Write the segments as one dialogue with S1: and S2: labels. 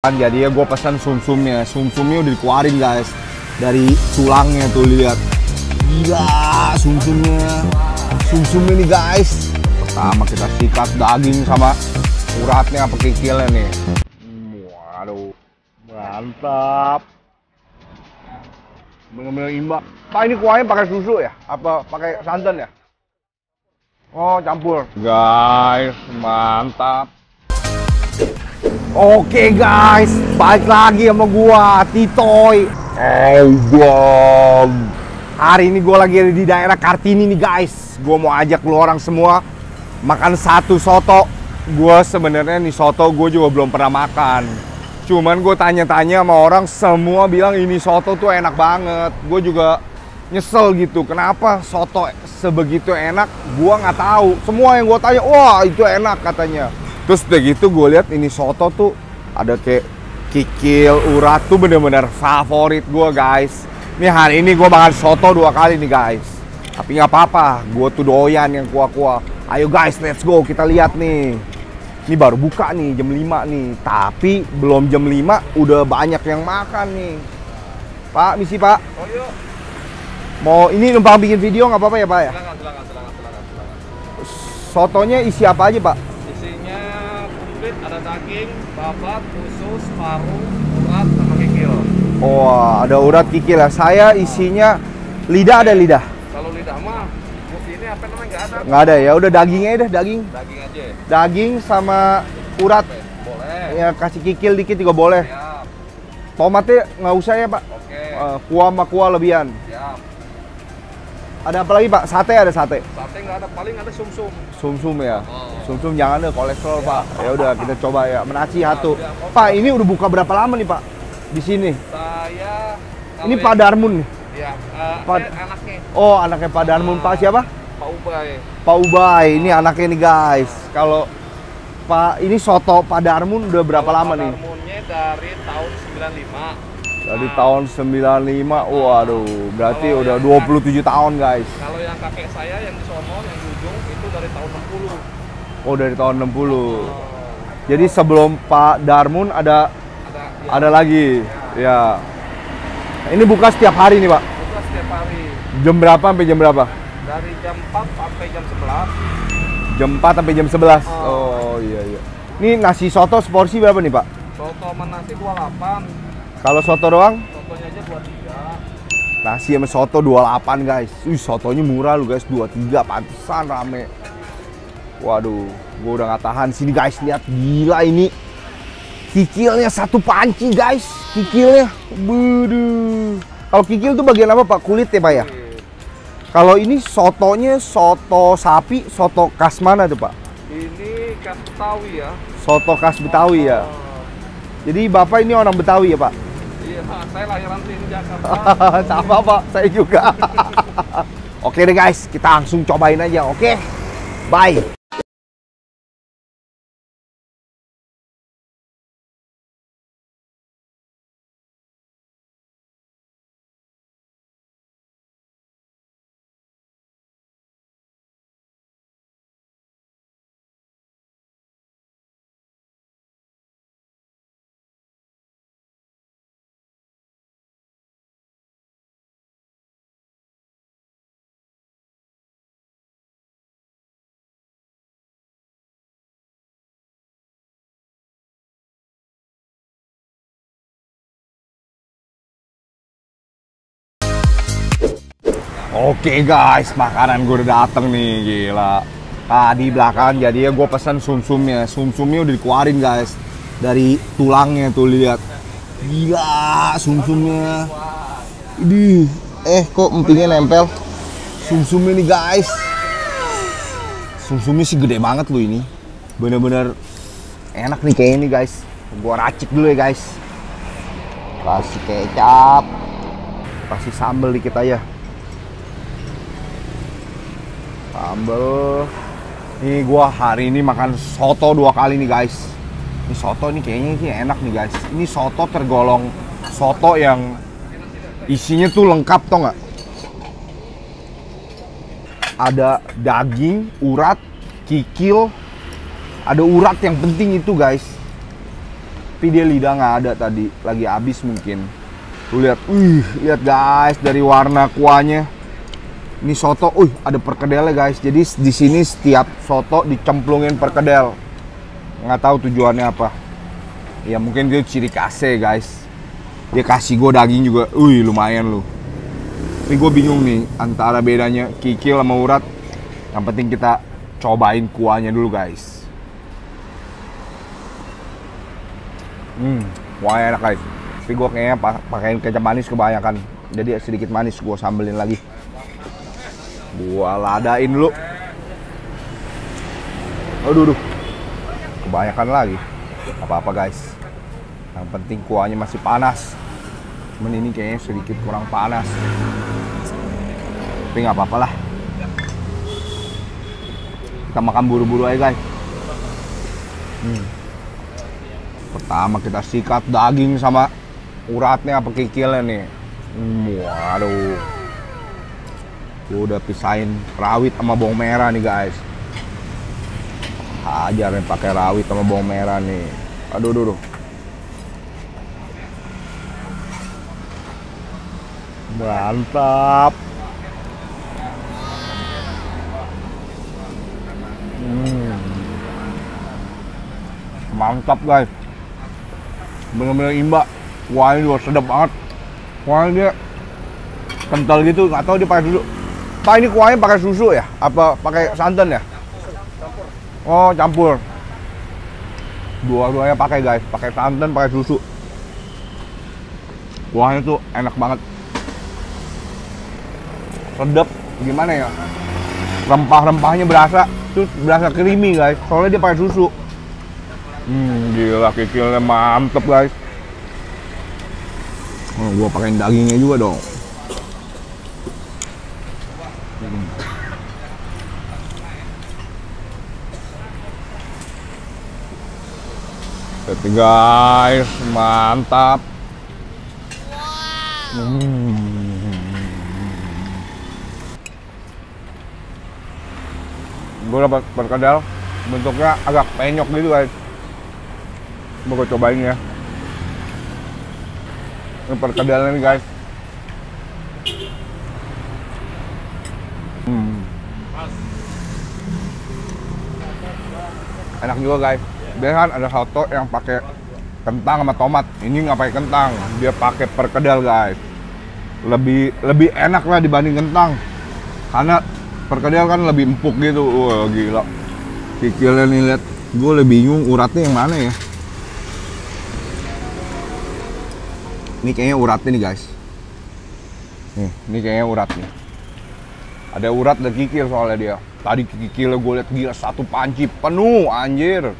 S1: Jadi ya gue pesan sumsumnya udah dikeluarin guys dari tulangnya tuh, lihat gila sumsumnya nih guys. Pertama kita sikat daging sama uratnya apa kikilnya nih. Waduh, mantap, bener-bener imbang. Pak, ini kuahnya pakai susu ya? Apa pakai santan ya? Oh, campur guys, mantap. Oke guys, balik lagi sama gua, Titoy. Hari ini gua lagi ada di daerah Kartini nih guys. Gua mau ajak lu orang semua makan satu soto. Gua sebenarnya nih soto gua juga belum pernah makan. Cuman gua tanya-tanya sama orang, semua bilang ini soto tuh enak banget. Gua juga nyesel gitu, kenapa soto sebegitu enak? Gua nggak tahu. Semua yang gua tanya, wah itu enak katanya. Terus udah gitu gue lihat ini soto tuh ada kayak kikil, urat tuh bener-bener favorit gue guys. Nih hari ini gue makan soto 2 kali nih guys. Tapi nggak apa-apa, gue tuh doyan yang kuah-kuah. Ayo guys, let's go, kita lihat nih. Ini baru buka nih jam 5 nih. Tapi belum jam 5 udah banyak yang makan nih. Pak, misi Pak.
S2: Oh yuk.
S1: Mau ini numpang bikin video nggak apa-apa ya Pak ya?
S2: Silakan.
S1: Sotonya isi apa aja Pak?
S2: Ada daging, babat, usus, paru, urat, sama kikil.
S1: Oh, ada urat kikil ya. Saya isinya lidah, ada lidah.
S2: Kalau lidah mah, ini apa namanya nggak ada.
S1: Nggak ada ya. Udah dagingnya deh, daging.
S2: Daging aja.
S1: Daging sama urat.
S2: Boleh.
S1: Ya kasih kikil dikit juga boleh.
S2: Siap.
S1: Tomatnya nggak usah ya Pak.
S2: Oke.
S1: Kuah sama kuah lebihan.
S2: Siap.
S1: Ada apa lagi Pak? Sate ada sate.
S2: Sate nggak ada, paling ada sumsum.
S1: Sumsum ya.
S2: Oh.
S1: Sumsum jangan deh kolesterol Pak. Ya udah kita coba ya. Menasi satu.
S2: Siap.
S1: Pak ini udah buka berapa lama nih Pak? Di sini.
S2: Saya.
S1: Ini Pak Darmun nih.
S2: Iya. Anaknya.
S1: Oh anaknya Pak Darmun. Pak siapa?
S2: Pak Ubay.
S1: Pak Ubay. Ini anaknya nih guys. Kalau Pak ini soto Pak Darmun udah berapa lama nih?
S2: Pak Darmunnya dari tahun 95.
S1: Dari tahun 95, waduh, berarti udah 27 tahun guys.
S2: Kalau yang kakek saya yang di sono, yang di ujung, itu dari tahun 60.
S1: Oh, dari tahun 60. Jadi sebelum Pak Darmun ada lagi. Ya. Ini buka setiap hari nih Pak?
S2: Buka setiap hari.
S1: Jam berapa sampai jam berapa?
S2: Dari jam 4 sampai jam 11.
S1: Jam 4 sampai jam 11? Oh iya. Ini nasi soto seporsi berapa nih Pak?
S2: Soto sama nasi 28.
S1: Kalau soto doang?
S2: Sotonya aja 23.
S1: Nasi sama soto 28 guys. Sotonya murah lu guys, 23, pantesan rame. Waduh, gua udah gak tahan. Sini guys, lihat gila ini. Kikilnya satu panci guys, kikilnya. Waduh. Kalau kikil tuh bagian apa Pak? Kulit ya Pak ya? Kalau ini sotonya soto sapi, soto khas mana tuh Pak?
S2: Ini khas Betawi ya.
S1: Soto khas Betawi ya. Jadi Bapak ini orang Betawi ya Pak?
S2: Iya, saya lahiran di Jakarta.
S1: Sama Pak, saya juga. Oke deh guys, kita langsung cobain aja, oke? Bye. Oke guys, makanan gue udah dateng nih, gila. Di belakang jadi ya gue pesan sumsumnya udah dikeluarin guys dari tulangnya tuh, lihat. Gila sumsumnya. Idih, kok empingnya nempel. Sumsumnya nih guys. Sumsumnya sih gede banget loh ini. Bener-bener enak nih kayak ini guys. Gue racik dulu ya guys. Kasih kecap, kasih sambal dikit aja. Sambal. Nih gua hari ini makan soto 2 kali nih guys. Ini soto nih kayaknya ini enak nih guys. Ini soto tergolong soto yang isinya tuh lengkap tau nggak? Ada daging, urat, kikil. Ada urat yang penting itu guys. Tapi dia lidah nggak ada tadi, lagi habis mungkin. Tuh lihat, lihat guys dari warna kuahnya. Ini soto, ada perkedelnya guys. Jadi di sini setiap soto dicemplungin perkedel. Nggak tahu tujuannya apa. Ya mungkin dia ciri khasnya guys. Dia kasih gue daging juga, lumayan loh. Ini gue bingung nih antara bedanya kikil sama urat. Yang penting kita cobain kuahnya dulu guys. Kuahnya enak guys. Tapi gue kayaknya pakein kecap manis kebanyakan. Jadi sedikit manis gue sambelin lagi. Gue ladain dulu. Aduh. Kebanyakan lagi. Apa-apa guys. Yang penting kuahnya masih panas. Cuman ini kayaknya sedikit kurang panas. Tapi nggak apa-apa lah. Kita makan buru-buru aja guys. Pertama kita sikat daging sama uratnya apa kikilnya nih. Waduh. Gue udah pisahin rawit sama bawang merah nih guys. Hajar nih pakai rawit sama bawang merah nih. Aduh. Mantap. Mantap guys. Bener-bener imba. Kuahnya juga sedap banget. Kuahnya dia kental gitu, nggak tahu dia pakai susu. Pak, ini kuahnya pakai susu ya? Apa pakai santan ya? Oh, campur. Dua-duanya pakai guys, pakai santan, pakai susu. Kuahnya tuh enak banget. Sedap, gimana ya? Rempah-rempahnya berasa, terus berasa creamy guys. Soalnya dia pakai susu. Gila kikilnya mantep guys. Gua pakein dagingnya juga dong. Lihat guys, mantap. Gue dapat perkedel, bentuknya agak penyok gitu guys. Gue cobain ya. Ini perkedelnya nih guys. Enak juga guys. Dia kan ada soto yang pakai kentang sama tomat. Ini nggak pakai kentang, dia pakai perkedel guys. Lebih enak lah dibanding kentang. Karena perkedel kan lebih empuk gitu. Wah gila. Kikilnya nih lihat. Gue lebih bingung uratnya yang mana ya. Ini kayaknya uratnya nih guys. Ini kayaknya uratnya. Ada urat dan kikil soalnya dia. Tadi kikilnya gue lihat gila satu panci penuh anjir.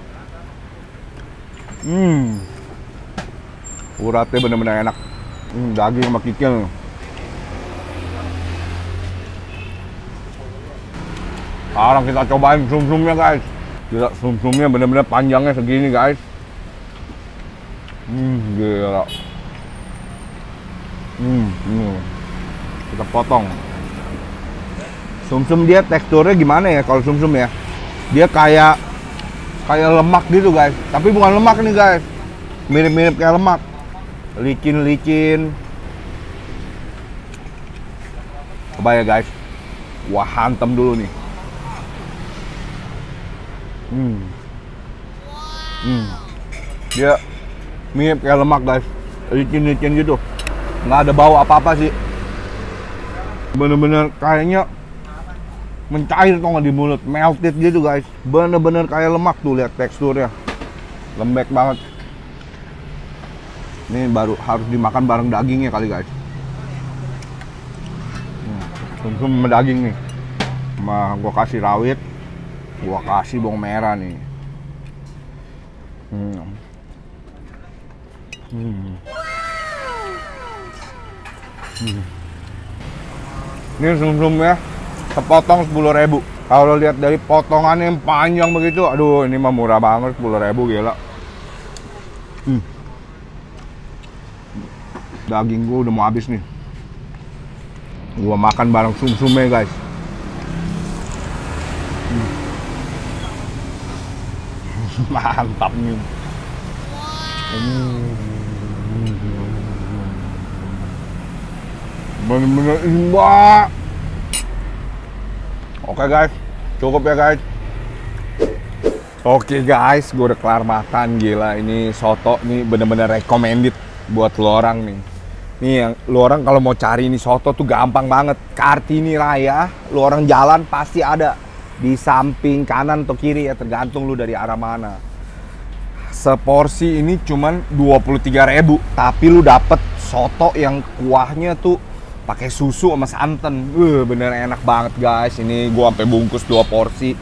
S1: Uratnya bener-bener enak. Daging sama kikil. Sekarang kita cobain sum-sumnya guys. Gila, sum-sumnya bener-bener panjangnya segini guys. Gila. Kita potong. Sum-sum dia teksturnya gimana ya kalau sum-sum ya? Dia kayak lemak gitu guys. Tapi bukan lemak nih guys. Mirip-mirip kayak lemak. Licin-licin. Coba ya guys. Wah, hantem dulu nih. Dia mirip kayak lemak guys. Licin-licin gitu. Nggak ada bau apa-apa sih. Bener-bener kayaknya mencair tau nggak di mulut, melted gitu guys. Bener-bener kayak lemak tuh, lihat teksturnya. Lembek banget. Ini baru harus dimakan bareng dagingnya kali guys. Sum-sum sama daging nih. Gua kasih rawit, gua kasih bawang merah nih. Ini sum-sumnya sepotong 10.000. Kalau lihat dari potongannya yang panjang begitu, aduh ini mah murah banget, 10.000 gila. Daging gua udah mau habis nih. Gua makan bareng sum-sumnya guys. Mantap nih. Bener-bener imbang. Oke guys, cukup ya guys. Oke guys, gue udah kelar makan. Gila, ini soto nih bener-bener recommended buat lo orang nih. Nih yang lo orang kalau mau cari ini soto tuh gampang banget. Kartini Raya, lo orang jalan pasti ada di samping kanan atau kiri ya, tergantung lu dari arah mana. Seporsi ini cuman 23.000, tapi lu dapet soto yang kuahnya tuh pakai susu sama santan. Bener enak banget guys. Ini gua sampai bungkus 2 porsi.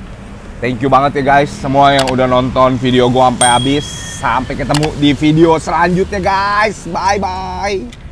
S1: Thank you banget ya guys semua yang udah nonton video gua sampai habis. Sampai ketemu di video selanjutnya guys. Bye bye.